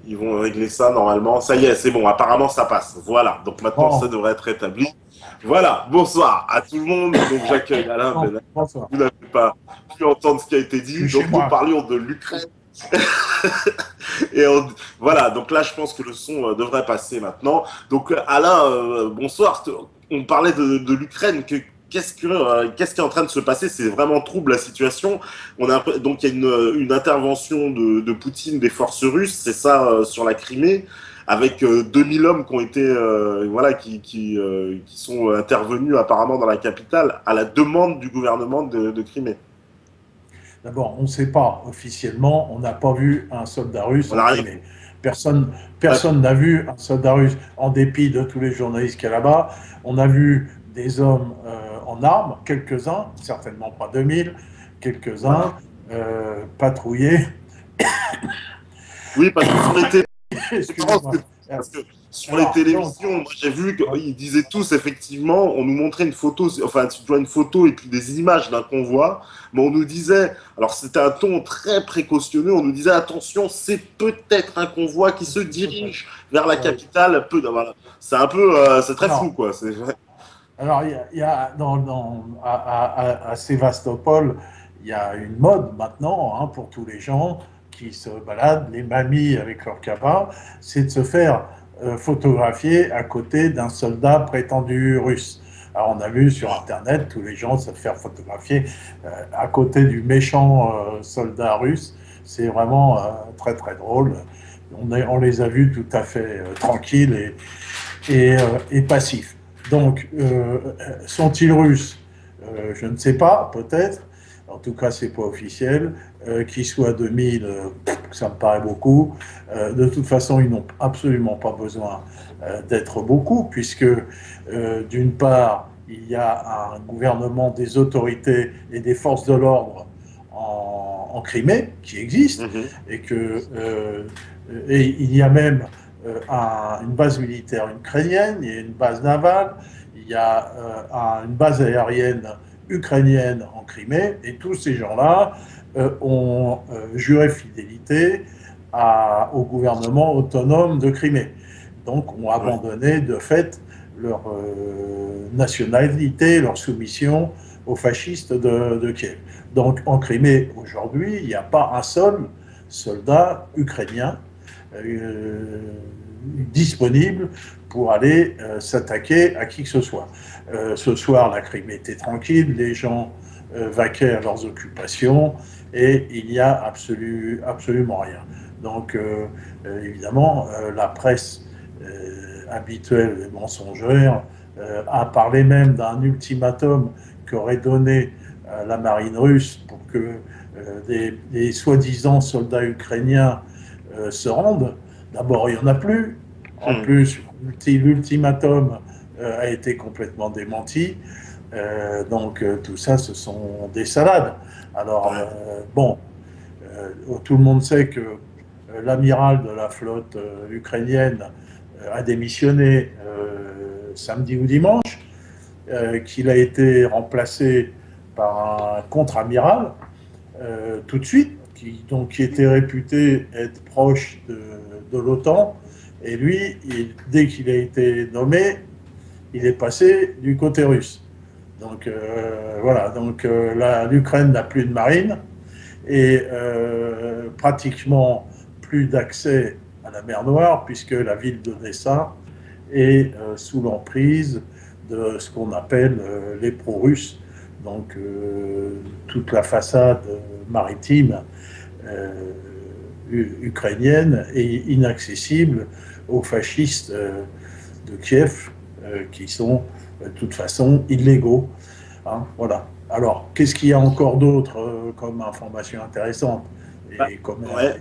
ils vont régler ça normalement. Ça y est, c'est bon. Apparemment, ça passe. Voilà. Donc maintenant, ça Bon, devrait être rétabli. Voilà. Bonsoir à tout le monde. Donc j'accueille Alain bon, Benalla. bonsoir. Vous n'avez pas pu entendre ce qui a été Je suis dit. chez Donc nous moi. parlions de l'Ukraine. Voilà. Donc là, je pense que le son devrait passer maintenant. Donc Alain, bonsoir. On parlait de l'Ukraine. Qu'est-ce qui est en train de se passer? C'est vraiment trouble la situation. Donc il y a une intervention de Poutine des forces russes, c'est ça, sur la Crimée, avec 2000 hommes qui ont été, voilà, qui sont intervenus apparemment dans la capitale à la demande du gouvernement de Crimée. D'abord, on ne sait pas officiellement, on n'a pas vu un soldat russe On en n'a rien. Crimée. Personne, D'accord. personne n'a vu un soldat russe, en dépit de tous les journalistes qu'il y a là-bas. On a vu des hommes en armes, quelques-uns, certainement pas 2000, quelques-uns Voilà. patrouiller. Oui, parce que sur les c'est marrant Excusez-moi. parce que sur les Alors, donc, télévisions, moi, j'ai vu ouais, qu'ils disaient tous, effectivement, on nous montrait une photo, enfin, tu vois une photo et puis des images d'un convoi, mais on nous disait, alors c'était un ton très précautionneux, on nous disait, attention, c'est peut-être un convoi qui se peut-être. dirige vers la Ouais. capitale. Voilà. C'est un peu, c'est très flou, Alors, quoi. Alors, il y a à Sébastopol, il y a une mode maintenant hein, pour tous les gens qui se baladent, les mamies avec leur cabas, c'est de se faire photographier à côté d'un soldat prétendu russe. Alors, on a vu sur Internet tous les gens se faire photographier à côté du méchant soldat russe. C'est vraiment très drôle. On les a vus tout à fait tranquilles et passifs. Donc, sont-ils russes? Je ne sais pas, peut-être. En tout cas, c'est pas officiel. Qu'ils soient 2000, ça me paraît beaucoup. De toute façon, ils n'ont absolument pas besoin d'être beaucoup, puisque d'une part, il y a un gouvernement des autorités et des forces de l'ordre en Crimée qui existe, Mhm. et et il y a même une base militaire ukrainienne, il y a une base navale, il y a une base aérienne ukrainienne en Crimée, et tous ces gens-là ont juré fidélité au gouvernement autonome de Crimée. Donc ont Ouais. abandonné de fait leur nationalité, leur soumission aux fascistes de Kiev. Donc en Crimée, aujourd'hui, il n'y a pas un seul soldat ukrainien euh, disponible pour aller s'attaquer à qui que ce soit. Ce soir, la Crimée était tranquille, les gens vaquaient à leurs occupations et il n'y a absolument rien. Donc, évidemment, la presse habituelle et mensongère a parlé même d'un ultimatum qu'aurait donné la marine russe pour que des soi-disant soldats ukrainiens se rendent. D'abord, il n'y en a plus. En Hmm. plus, l'ultimatum a été complètement démenti. Donc, tout ça, ce sont des salades. Alors, Ouais. bon, tout le monde sait que l'amiral de la flotte ukrainienne a démissionné samedi ou dimanche, qu'il a été remplacé par un contre-amiral tout de suite, qui était réputé être proche de l'OTAN. Et lui, dès qu'il a été nommé, il est passé du côté russe. Donc voilà, donc l'Ukraine n'a plus de marine et pratiquement plus d'accès à la mer Noire, puisque la ville d'Odessa est sous l'emprise de ce qu'on appelle les pro-russes, donc toute la façade maritime euh, ukrainienne est inaccessible aux fascistes de Kiev, qui sont de toute façon illégaux. Hein, voilà. Alors, qu'est-ce qu'il y a encore d'autre comme information intéressante Bah, et comme ouais.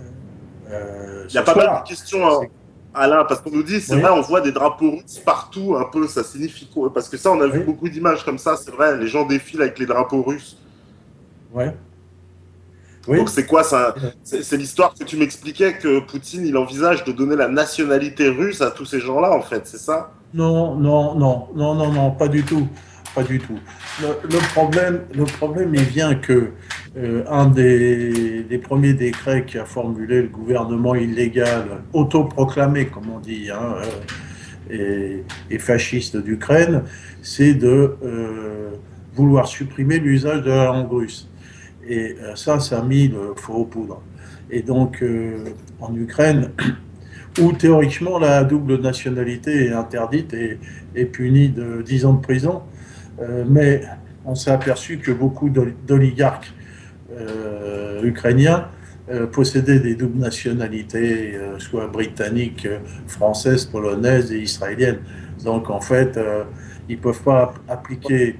Il y a ce pas mal de soir? questions, hein, C'est Alain, parce qu'on nous dit, c'est vrai, oui, on voit des drapeaux russes partout, un peu, ça signifie quoi? Parce que ça, on a vu oui, beaucoup d'images comme ça, c'est vrai, les gens défilent avec les drapeaux russes. oui, Donc oui. c'est quoi ça? C'est l'histoire que tu m'expliquais que Poutine, il envisage de donner la nationalité russe à tous ces gens-là, en fait, c'est ça? Non, non, non, non, non, non, pas du tout, pas du tout. Le problème, il vient que un des premiers décrets qui a formulé le gouvernement illégal, autoproclamé, comme on dit, hein, et fasciste d'Ukraine, c'est de vouloir supprimer l'usage de la langue russe. Et ça a mis le feu aux poudres. Et donc, en Ukraine, où théoriquement la double nationalité est interdite et punie de 10 ans de prison, mais on s'est aperçu que beaucoup d'oligarques ukrainiens possédaient des doubles nationalités, soit britanniques, françaises, polonaises et israéliennes. Donc en fait, ils ne peuvent pas appliquer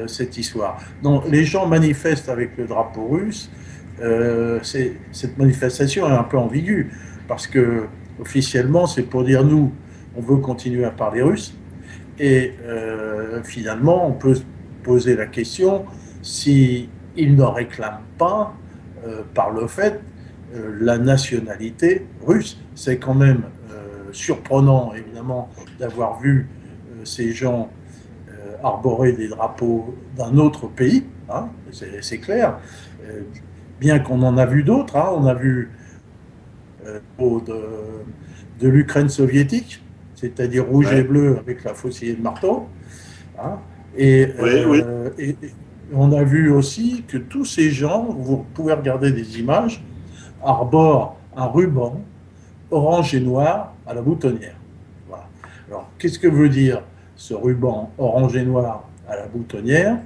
cette histoire. Donc les gens manifestent avec le drapeau russe. Cette manifestation est un peu ambiguë, parce que officiellement, c'est pour dire nous, on veut continuer à parler russe, et finalement, on peut se poser la question si ils ne réclament pas, par le fait, la nationalité russe. C'est quand même surprenant, évidemment, d'avoir vu ces gens arborer des drapeaux d'un autre pays, hein, c'est clair. Bien qu'on en a vu d'autres, hein, on a vu de l'Ukraine soviétique, c'est-à-dire rouge et bleu avec la faucille et le marteau, hein, et on a vu aussi que tous ces gens, vous pouvez regarder des images, arborent un ruban orange et noir à la boutonnière. Voilà. Alors, qu'est-ce que veut dire ce ruban orange et noir à la boutonnière?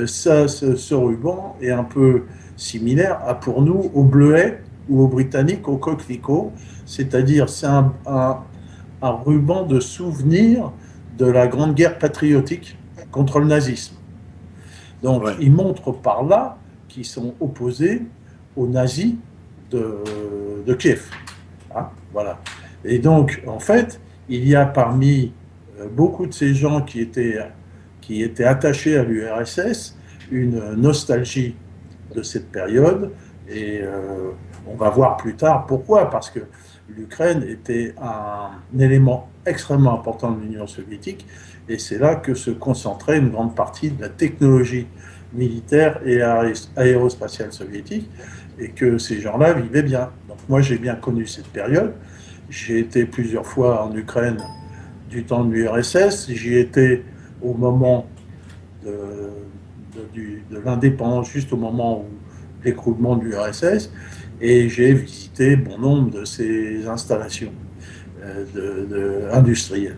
Ce ruban est un peu similaire pour nous au bleuet ou aux Britanniques au coquelicot, c'est-à-dire c'est un ruban de souvenir de la Grande Guerre patriotique contre le nazisme. Donc ils montrent par là qu'ils sont opposés aux nazis de Kiev. Hein, voilà. Et donc en fait, il y a parmi beaucoup de ces gens qui étaient attachés à l'URSS une nostalgie de cette période, et on va voir plus tard pourquoi, parce que l'Ukraine était un élément extrêmement important de l'Union soviétique, et c'est là que se concentrait une grande partie de la technologie militaire et aérospatiale soviétique, et que ces gens-là vivaient bien. Donc moi j'ai bien connu cette période, j'ai été plusieurs fois en Ukraine du temps de l'URSS, j'y étais au moment de l'indépendance, juste au moment où l'écroulement de l'URSS, et j'ai visité bon nombre de ces installations industrielles.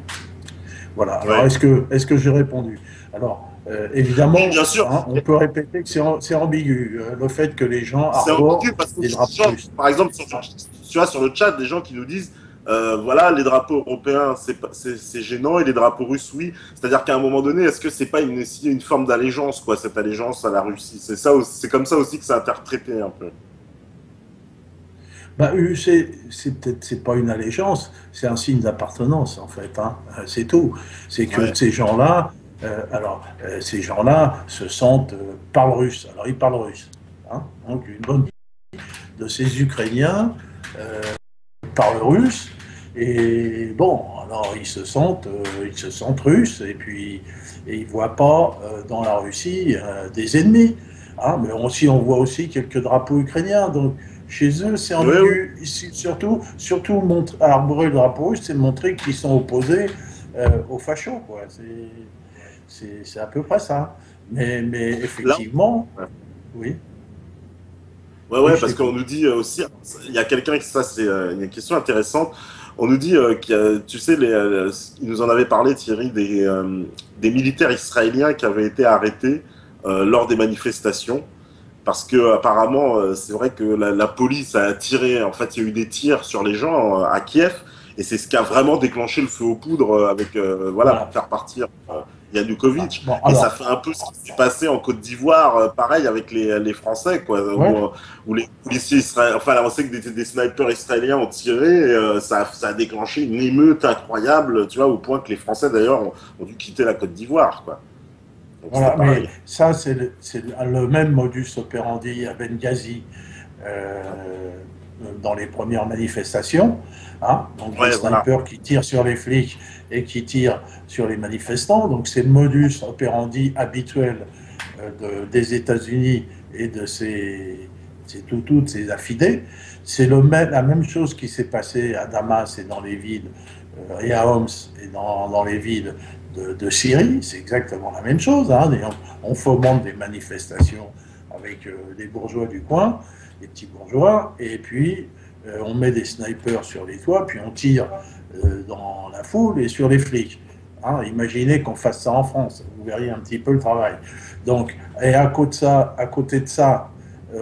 Voilà. Alors, est-ce que j'ai répondu? Alors, évidemment, bien sûr. Hein, on peut répéter que c'est ambigu, le fait que les gens arborent des drapeaux russes. Par exemple, tu vois, sur le chat, des gens qui nous disent voilà, les drapeaux européens, c'est gênant, et les drapeaux russes, oui. C'est-à-dire qu'à un moment donné, est-ce que c'est pas une forme d'allégeance, quoi, cette allégeance à la Russie? C'est comme ça aussi que c'est interprété un peu. Bah, c'est pas une allégeance, c'est un signe d'appartenance, en fait. Hein, c'est tout. C'est que ces gens-là, ces gens-là se sentent parlent russe. Alors ils parlent russe. Hein, donc une bonne partie de ces Ukrainiens parlent russe. Et bon, alors ils se sentent russes, et puis ils voient pas dans la Russie des ennemis. Hein, mais on voit aussi quelques drapeaux ukrainiens. Donc chez eux, c'est ambigu. Surtout arborer le drapeau russe, c'est montrer qu'ils sont opposés aux fachos, quoi. C'est à peu près ça. Mais effectivement, là, oui. Ouais, parce qu'on nous dit aussi, il y a quelqu'un qui, ça c'est une question intéressante. On nous dit tu sais, il nous en avait parlé, Thierry, des militaires israéliens qui avaient été arrêtés lors des manifestations, parce que apparemment, c'est vrai que la police a tiré. En fait, il y a eu des tirs sur les gens à Kiev, et c'est ce qui a vraiment déclenché le feu aux poudres avec pour faire partir Yanukovych. Bon, et ça fait un peu ce qui s'est passé en Côte d'Ivoire, pareil avec les Français, quoi, où les policiers israéliens, enfin là, on sait que des snipers israéliens ont tiré, et, ça a déclenché une émeute incroyable, tu vois, au point que les Français d'ailleurs ont dû quitter la Côte d'Ivoire, quoi. Donc, voilà, mais ça c'est le même modus operandi à Benghazi dans les premières manifestations. Hein, donc des snipers qui tirent sur les flics et qui tirent sur les manifestants. Donc c'est le modus operandi habituel des États-Unis et de ses toutous, de ses affidés. C'est la même chose qui s'est passée à Damas et dans les villes, et à Homs et dans les villes de Syrie. C'est exactement la même chose. Hein. On fomente des manifestations avec les bourgeois du coin, les petits bourgeois, et puis on met des snipers sur les toits, puis on tire dans la foule et sur les flics. Hein, imaginez qu'on fasse ça en France, vous verriez un petit peu le travail. Donc, et à côté de ça,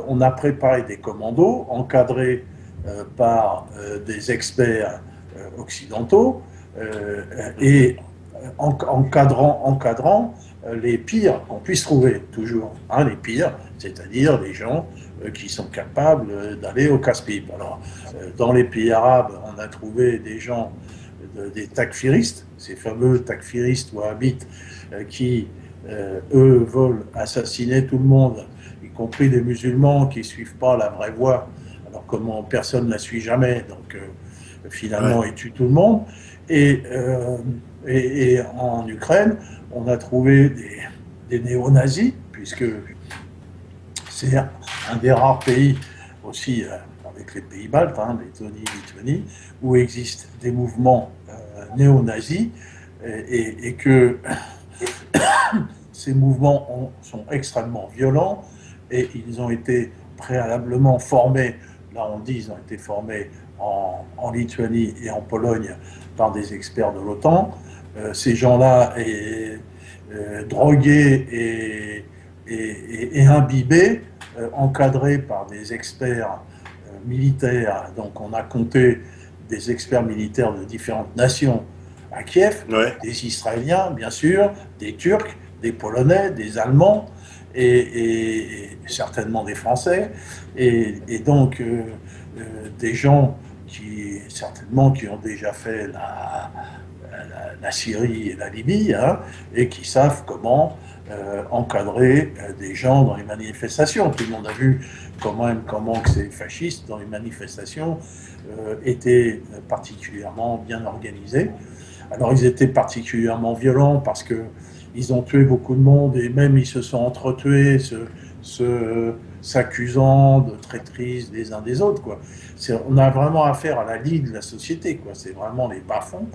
on a préparé des commandos encadrés par des experts occidentaux et encadrant les pires qu'on puisse trouver, toujours. Hein, les pires, c'est-à-dire les gens qui sont capables d'aller au casse-pipe. Alors, dans les pays arabes, on a trouvé des gens, des takfiristes, ces fameux takfiristes wahhabites qui, eux, veulent assassiner tout le monde, y compris les musulmans qui ne suivent pas la vraie voie. Alors, comment personne ne la suit jamais, donc finalement, ils tuent tout le monde. Et en Ukraine, on a trouvé des néo-nazis, puisque c'est un des rares pays aussi, avec les pays baltes, hein, Lettonie, Lituanie, où existent des mouvements néo-nazis et que ces mouvements sont extrêmement violents et ils ont été préalablement formés, là on dit ils ont été formés en Lituanie et en Pologne par des experts de l'OTAN. Ces gens-là drogués et imbibés, encadrés par des experts militaires. Donc on a compté des experts militaires de différentes nations à Kiev, des Israéliens bien sûr, des Turcs, des Polonais, des Allemands et certainement des Français et donc des gens qui ont déjà fait la Syrie et la Libye, hein, et qui savent comment encadrer des gens dans les manifestations. Tout le monde a vu comment que ces fascistes dans les manifestations étaient particulièrement bien organisés. Alors ils étaient particulièrement violents parce qu'ils ont tué beaucoup de monde et même ils se sont entretués, s'accusant de traîtrise des uns des autres, quoi. On a vraiment affaire à la ligue de la société, quoi. C'est vraiment les bas-fonds.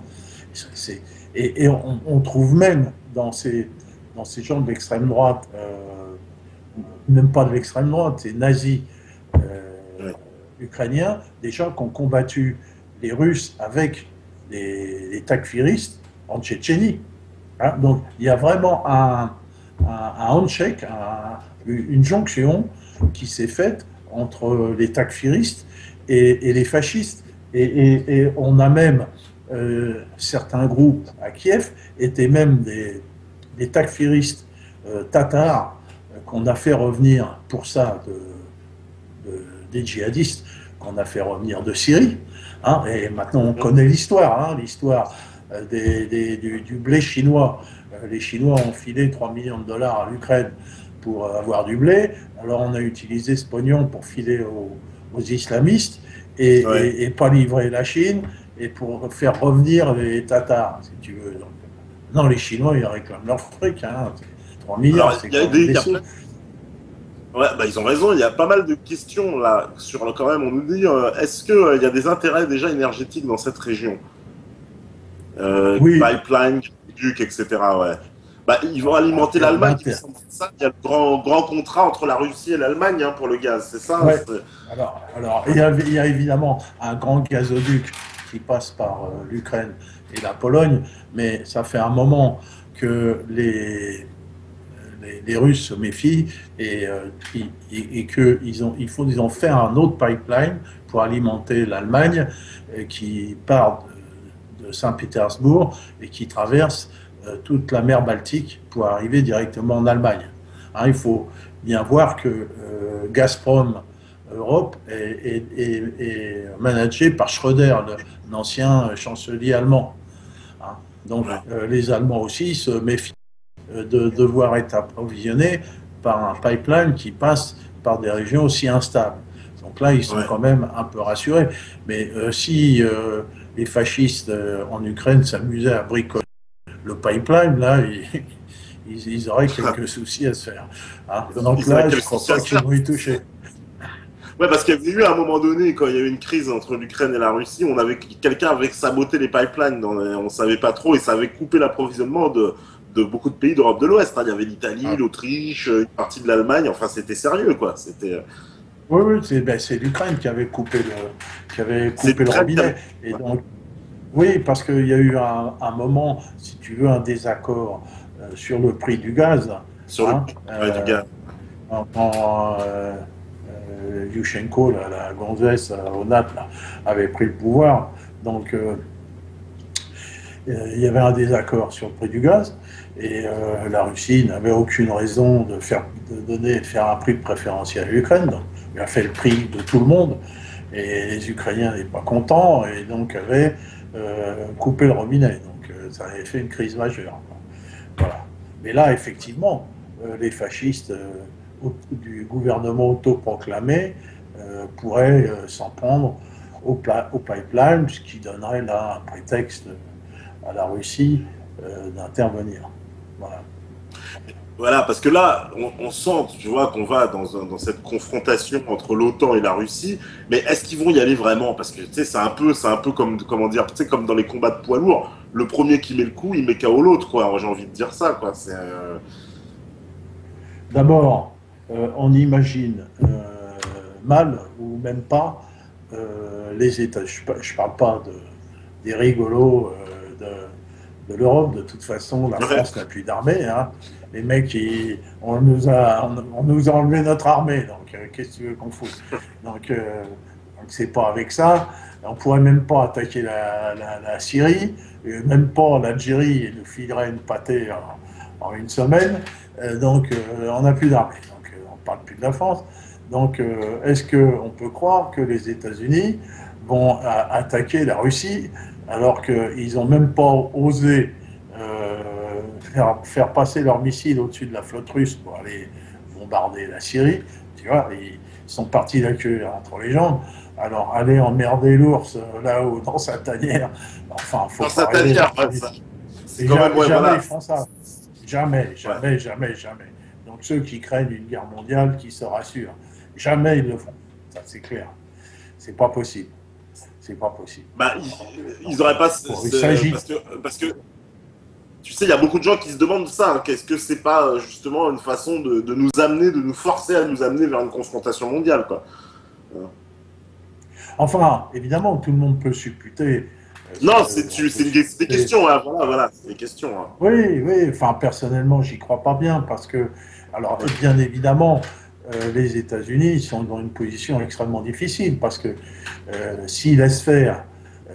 Et on trouve même dans ces gens de l'extrême droite, même pas de l'extrême droite, c'est nazis ukrainiens, des gens qui ont combattu les Russes avec les takfiristes en Tchétchénie. Hein, donc il y a vraiment un handshake, une jonction qui s'est faite entre les takfiristes et les fascistes. Et on a même certains groupes à Kiev étaient même des takfiristes tatars qu'on a fait revenir pour ça des djihadistes qu'on a fait revenir de Syrie. Hein, et maintenant on connaît l'histoire, hein, l'histoire du blé chinois. Les Chinois ont filé 3 millions de dollars à l'Ukraine pour avoir du blé. Alors on a utilisé ce pognon pour filer aux islamistes et pas livrer la Chine et pour faire revenir les Tatars, si tu veux. Donc, non, les Chinois, ils réclament leur fric. Hein. 3 milliards, c'est quand même des sous. Ouais, bah ils ont raison, il y a pas mal de questions là sur quand même, on nous dit est-ce qu'il y a des intérêts déjà énergétiques dans cette région, oui. Pipeline, duc, etc. Ouais. Bah, ils vont alimenter l'Allemagne, il y a le grand contrat entre la Russie et l'Allemagne, hein, pour le gaz, c'est ça? Ouais. Alors il y a évidemment un grand gazoduc qui passe par l'Ukraine et la Pologne, mais ça fait un moment que les Russes se méfient et qu'ils ont fait un autre pipeline pour alimenter l'Allemagne qui part de Saint-Pétersbourg et qui traverse toute la mer Baltique pour arriver directement en Allemagne. Hein, il faut bien voir que Gazprom Europe est managé par Schröder, l'ancien chancelier allemand. Hein, donc les Allemands aussi se méfient de devoir être approvisionnés par un pipeline qui passe par des régions aussi instables. Donc là, ils sont quand même un peu rassurés. Mais si les fascistes en Ukraine s'amusaient à bricoler le pipeline, là, ils auraient quelques soucis à se faire. Hein. Donc Ils auraient là, je ne quelques crois soucis à pas se qu'ils faire. vont y toucher. Ouais, parce qu'il y avait eu à un moment donné, quand il y a eu une crise entre l'Ukraine et la Russie, quelqu'un avait saboté les pipelines, on savait pas trop, et ça avait coupé l'approvisionnement de beaucoup de pays d'Europe de l'Ouest. Hein. Il y avait l'Italie, Ah. l'Autriche, une partie de l'Allemagne, enfin c'était sérieux, quoi. Oui, oui, c'est l'Ukraine qui avait C'est coupé le l'Ukraine qui avait. robinet. Et Ouais. donc, oui, parce qu'il y a eu un moment, si tu veux, un désaccord sur le prix du gaz. Sur le Hein, prix du gaz. quand Yushchenko, la gonzesse au NAT, là, avait pris le pouvoir. Donc, il y avait un désaccord sur le prix du gaz. Et la Russie n'avait aucune raison de faire un prix préférentiel à l'Ukraine. Donc, il a fait le prix de tout le monde. Et les Ukrainiens n'étaient pas contents et donc avaient coupé le robinet. Donc ça avait fait une crise majeure. Voilà. Mais là, effectivement, les fascistes du gouvernement autoproclamé pourraient s'en prendre au pipeline, ce qui donnerait là un prétexte à la Russie d'intervenir. Voilà. Voilà, parce que là, on sent, tu vois, qu'on va dans cette confrontation entre l'OTAN et la Russie, mais est-ce qu'ils vont y aller vraiment? Parce que, tu sais, c'est un peu comme, comment dire, tu sais, comme dans les combats de poids lourds, le premier qui met le coup, il met KO l'autre, quoi. J'ai envie de dire ça, quoi. D'abord, on imagine mal, ou même pas, les États. Je ne parle pas des rigolos de l'Europe. De toute façon, la Ouais. France n'a plus d'armée. Hein. Les mecs, on nous a enlevé notre armée. Donc, qu'est-ce que tu veux qu'on foute? Donc, c'est pas avec ça. On pourrait même pas attaquer la Syrie, même pas l'Algérie, et nous filerait une pâtée en une semaine. Donc, on n'a plus d'armée. Donc, on ne parle plus de la France. Donc, est-ce qu'on peut croire que les États-Unis vont attaquer la Russie alors qu'ils n'ont même pas osé faire passer leurs missiles au-dessus de la flotte russe pour aller bombarder la Syrie? Tu vois, ils sont partis la queue entre les jambes. Alors, aller emmerder l'ours là-haut dans sa tanière, enfin, faut Dans pas sa rêver. tanière, ouais, c'est Et quand même, ouais, jamais voilà. ils font ça. Jamais, Ouais. jamais, jamais, jamais. Donc ceux qui craignent une guerre mondiale, qui se rassurent, jamais ils le font. Ça, c'est clair. C'est pas possible. C'est pas possible. Bah, Donc, ils auraient pas, il s'agit. parce que tu sais, il y a beaucoup de gens qui se demandent ça. Hein. Qu'est-ce que c'est pas justement une façon de nous amener, de nous forcer à nous amener vers une confrontation mondiale, quoi. Enfin, évidemment, tout le monde peut supputer. Non, c'est des Supputer. questions. Hein. Voilà, voilà, c'est des questions. Hein. Oui, oui. Enfin, personnellement, j'y crois pas bien parce que, alors, Ouais. bien évidemment, les États-Unis sont dans une position extrêmement difficile parce que s'ils laissent faire,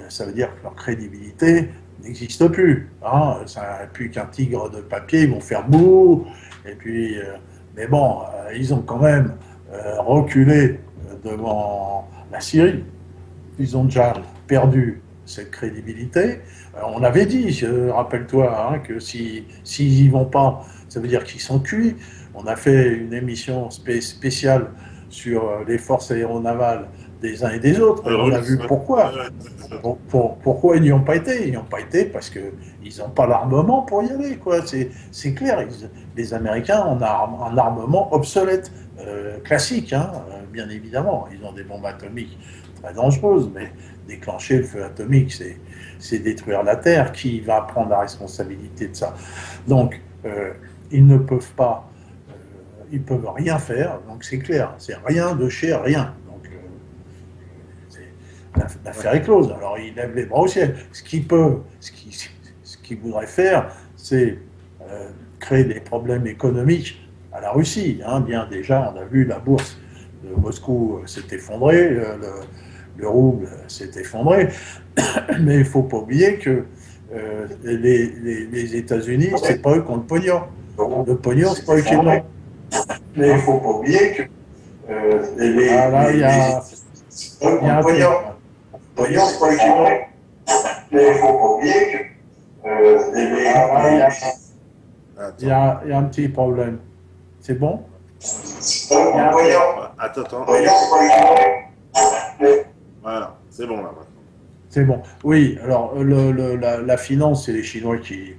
ça veut dire que leur crédibilité n'existe plus. Hein. Ça n'a plus qu'un tigre de papier, ils vont faire bouh. Et puis, mais bon, ils ont quand même reculé devant la Syrie. Ils ont déjà perdu cette crédibilité. On avait dit, rappelle-toi, hein, que s'ils n'y vont pas, ça veut dire qu'ils sont cuits. On a fait une émission spéciale sur les forces aéronavales des uns et des autres, et on a vu pourquoi. Pourquoi ils n'y ont pas été? Ils n'y ont pas été parce qu'ils n'ont pas l'armement pour y aller. C'est clair, les Américains ont un armement obsolète, classique, hein, bien évidemment. Ils ont des bombes atomiques très dangereuses, mais déclencher le feu atomique, c'est détruire la Terre. Qui va prendre la responsabilité de ça? Donc, ils ne peuvent pas, ils peuvent rien faire, donc c'est clair, c'est rien de chez rien. Donc, l'affaire est close. Alors, ils lèvent les bras au ciel. Ce qu'ils voudraient faire, c'est créer des problèmes économiques à la Russie. Hein. Bien déjà, on a vu la bourse de Moscou s'est effondrée, le rouble s'est effondré, mais il ne faut pas oublier que les États-Unis, c'est pas eux qui ont le pognon. Le pognon, c'est pas eux qui l'ont. Mais il ne faut pas oublier que il y a un pognon. Le pognon, c'est pas eux qui l'ont. Mais il ne faut pas oublier que il y a un petit problème. C'est bon? Attends. Voilà, c'est bon là maintenant. C'est bon. Oui, alors la finance, c'est les Chinois qui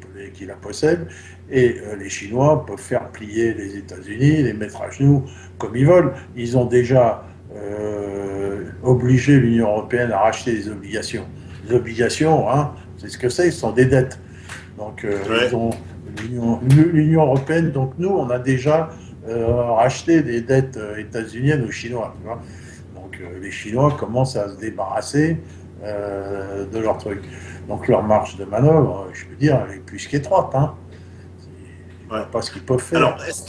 la possèdent, et les Chinois peuvent faire plier les États-Unis, les mettre à genoux comme ils veulent. Ils ont déjà obligé l'Union européenne à racheter des obligations. Les obligations, hein, c'est ce que c'est, ce sont des dettes. Donc ils Ouais. ont l'Union européenne, donc nous, on a déjà racheté des dettes états-uniennes aux Chinois. Tu vois. Donc les Chinois commencent à se débarrasser de leur truc. Donc leur marge de manœuvre, je peux dire, elle est plus qu'étroite. Hein. Ils ne Ouais. voient pas ce qu'ils peuvent faire. Alors, est-ce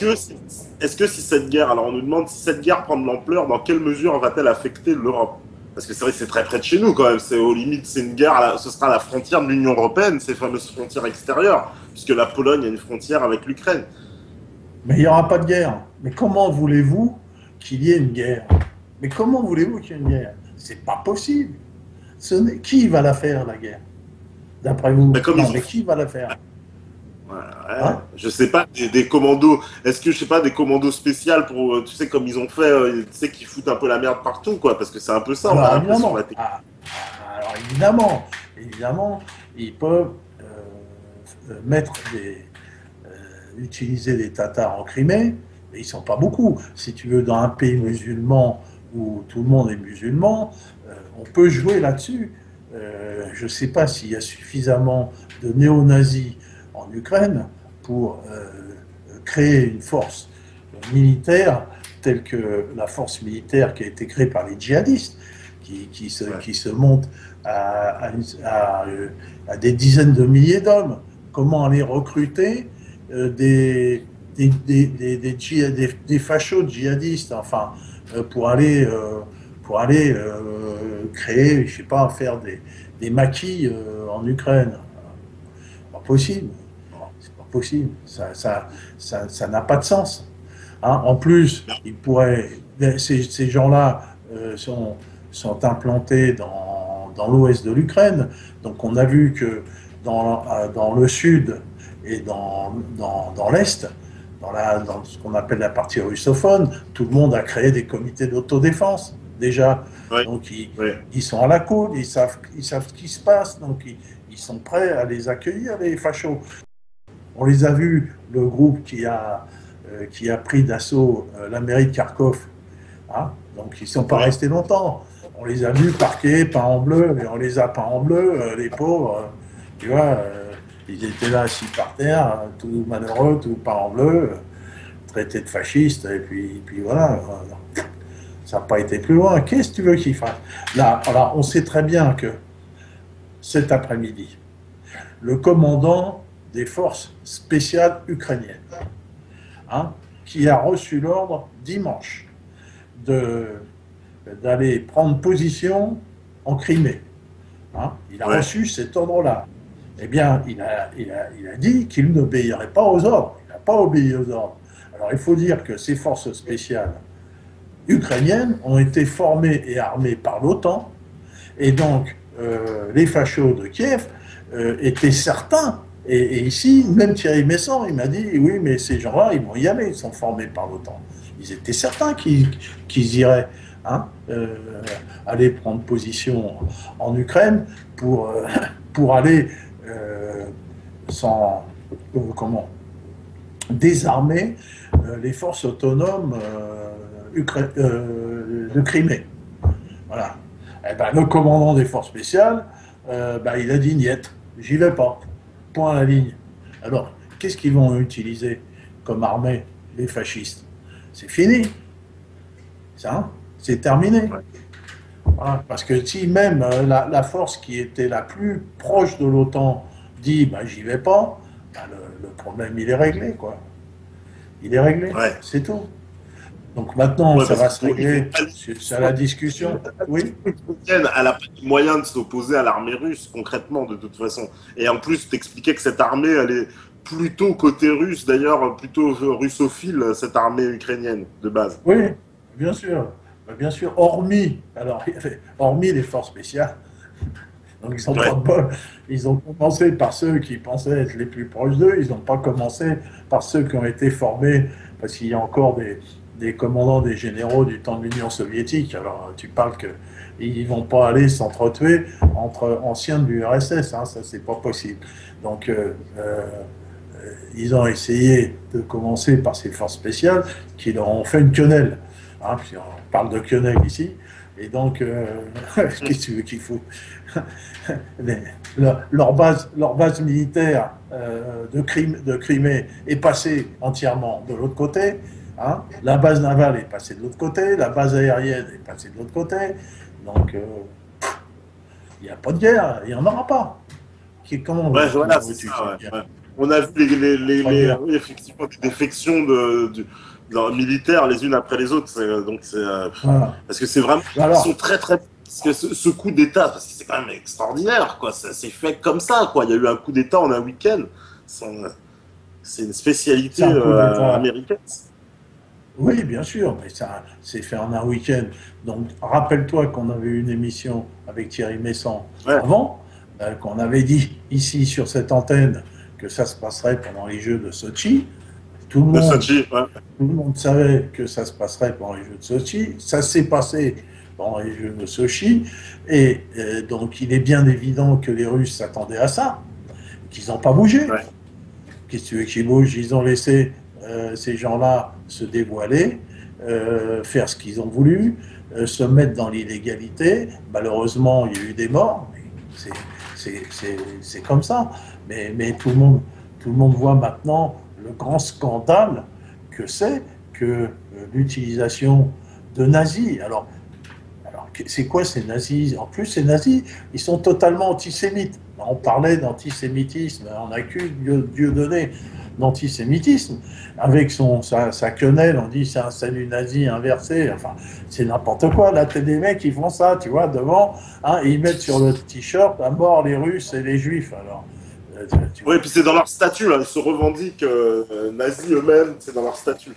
que si cette guerre, alors on nous demande si cette guerre prend de l'ampleur, dans quelle mesure va-t-elle affecter l'Europe? Parce que c'est vrai que c'est très près de chez nous quand même. C'est aux limites, c'est une guerre, ce sera à la frontière de l'Union européenne, ces fameuses frontières extérieures, puisque la Pologne a une frontière avec l'Ukraine. Mais il n'y aura pas de guerre. Mais comment voulez-vous qu'il y ait une guerre? Mais comment voulez-vous qu'il y ait une guerre? C'est pas possible. Qui va la faire, la guerre? D'après vous? Mais comme Non, ils ont mais qui va la faire? ouais, ouais. Hein? Je sais pas, des commandos. Est-ce que je sais pas, des commandos spéciaux pour, tu sais, comme ils ont fait, tu sais, qui foutent un peu la merde partout, quoi, parce que c'est un peu ça, on a Alors l'impression évidemment, la télé. alors évidemment, évidemment, ils peuvent mettre utiliser des Tatars en Crimée, mais ils ne sont pas beaucoup. Si tu veux, dans un pays musulman où tout le monde est musulman, on peut jouer là-dessus. Je ne sais pas s'il y a suffisamment de néo-nazis en Ukraine pour créer une force militaire telle que la force militaire qui a été créée par les djihadistes, Ouais. qui se montent à des dizaines de milliers d'hommes. Comment aller recruter des fachos djihadistes, enfin, pour aller créer, je sais pas, faire des maquis en Ukraine. Pas possible. C'est pas possible. Ça n'a pas de sens. Hein. En plus, ils pourraient, ces gens-là sont implantés dans l'ouest de l'Ukraine. Donc on a vu que dans le sud et dans l'est, dans ce qu'on appelle la partie russophone, tout le monde a créé des comités d'autodéfense déjà. Ouais. Donc Ouais. ils sont à la côte, ils savent ce qui se passe, donc ils sont prêts à les accueillir, les fachos. On les a vus, le groupe qui a pris d'assaut la mairie de Kharkov. Hein, donc ils ne sont pas Ouais. restés longtemps. On les a vus parqués, peints en bleu, et on les a peints en bleu, les pauvres. Tu vois, ils étaient là assis par terre, tout malheureux, tout peints en bleu, traités de fascistes, et puis voilà. Ça n'a pas été plus loin. Qu'est-ce que tu veux qu'ils fassent? Là, alors, on sait très bien que cet après-midi, le commandant des forces spéciales ukrainiennes, hein, qui a reçu l'ordre dimanche d'aller prendre position en Crimée. Hein, il a Ouais. reçu cet ordre-là. Eh bien, il a dit qu'il n'obéirait pas aux ordres. Il n'a pas obéi aux ordres. Alors, il faut dire que ces forces spéciales ukrainiennes ont été formées et armées par l'OTAN, et donc les fachos de Kiev étaient certains. Et ici, même Thierry Messant, il m'a dit, oui, mais ces gens-là, ils vont y aller, ils sont formés par l'OTAN. Ils étaient certains qu'ils iraient, hein, aller prendre position en Ukraine pour aller sans, comment, désarmer les forces autonomes de Crimée. Voilà. Eh ben, le commandant des forces spéciales, il a dit niet, j'y vais pas. Point à la ligne. Alors, qu'est-ce qu'ils vont utiliser comme armée, les fascistes? C'est fini. Ça, c'est terminé. Ouais. Voilà. Parce que si même la force qui était la plus proche de l'OTAN dit j'y vais pas, le problème il est réglé, quoi. Il est réglé, Ouais. c'est tout. Donc maintenant, Ouais, ça parce va se qu'il faut régler. C'est la discussion. Oui. elle n'a pas de moyen de s'opposer à l'armée russe, concrètement, de toute façon. Et en plus, t'expliquais que cette armée, elle est plutôt côté russe, d'ailleurs, plutôt russophile, cette armée ukrainienne, de base. Oui, bien sûr. Bien sûr, hormis les forces spéciales. Donc ils n'ont pas Ouais. de bol. Ils ont commencé par ceux qui pensaient être les plus proches d'eux. Ils n'ont pas commencé par ceux qui ont été formés, parce qu'il y a encore des commandants, des généraux du temps de l'Union soviétique. Alors tu parles que ils vont pas aller s'entretuer entre anciens de l'URSS, hein, ça c'est pas possible. Donc ils ont essayé de commencer par ces forces spéciales qui leur ont fait une quenelle. Hein, puis on parle de quenelle ici. Et donc, qu'est-ce que tu veux qu'il faut leur base militaire de Crimée est passée entièrement de l'autre côté. Hein. La base navale est passée de l'autre côté. La base aérienne est passée de l'autre côté. Donc, il n'y a pas de guerre. Il n'y en aura pas. Comment Ouais, voilà, c'est ça. Ouais. On a vu oui, effectivement des défections militaires les unes après les autres. Donc voilà. Parce que c'est vraiment. Alors, ils sont très très. Parce que ce coup d'État, parce que c'est quand même extraordinaire, quoi. Ça s'est fait comme ça, quoi. Il y a eu un coup d'État en un week-end. C'est une spécialité américaine. Oui, bien sûr, mais ça s'est fait en un week-end. Donc, rappelle-toi qu'on avait eu une émission avec Thierry Messant avant, qu'on avait dit ici sur cette antenne que ça se passerait pendant les Jeux de Sochi. Tout le monde savait que ça se passerait pendant les Jeux de Sochi. Ça s'est passé pendant les Jeux de Sochi. Et donc, il est bien évident que les Russes s'attendaient à ça, qu'ils n'ont pas bougé. Ouais. Qu'est-ce que tu veux qu'ils bougent? Ils ont laissé ces gens-là se dévoiler, faire ce qu'ils ont voulu, se mettre dans l'illégalité. Malheureusement, il y a eu des morts. C'est comme ça. Mais tout le monde voit maintenant le grand scandale que c'est que l'utilisation de nazis. Alors c'est quoi ces nazis? En plus, ces nazis, ils sont totalement antisémites. On parlait d'antisémitisme, on accuse Dieudonné d'antisémitisme. Avec sa quenelle, on dit c'est un salut nazi inversé. Enfin, c'est n'importe quoi. Là, t'as des mecs qui font ça, tu vois, devant, hein, et ils mettent sur le t-shirt à mort les Russes et les Juifs. Alors, oui, et puis c'est dans leur statut, là. Ils se revendiquent nazis eux-mêmes, c'est dans leur statut.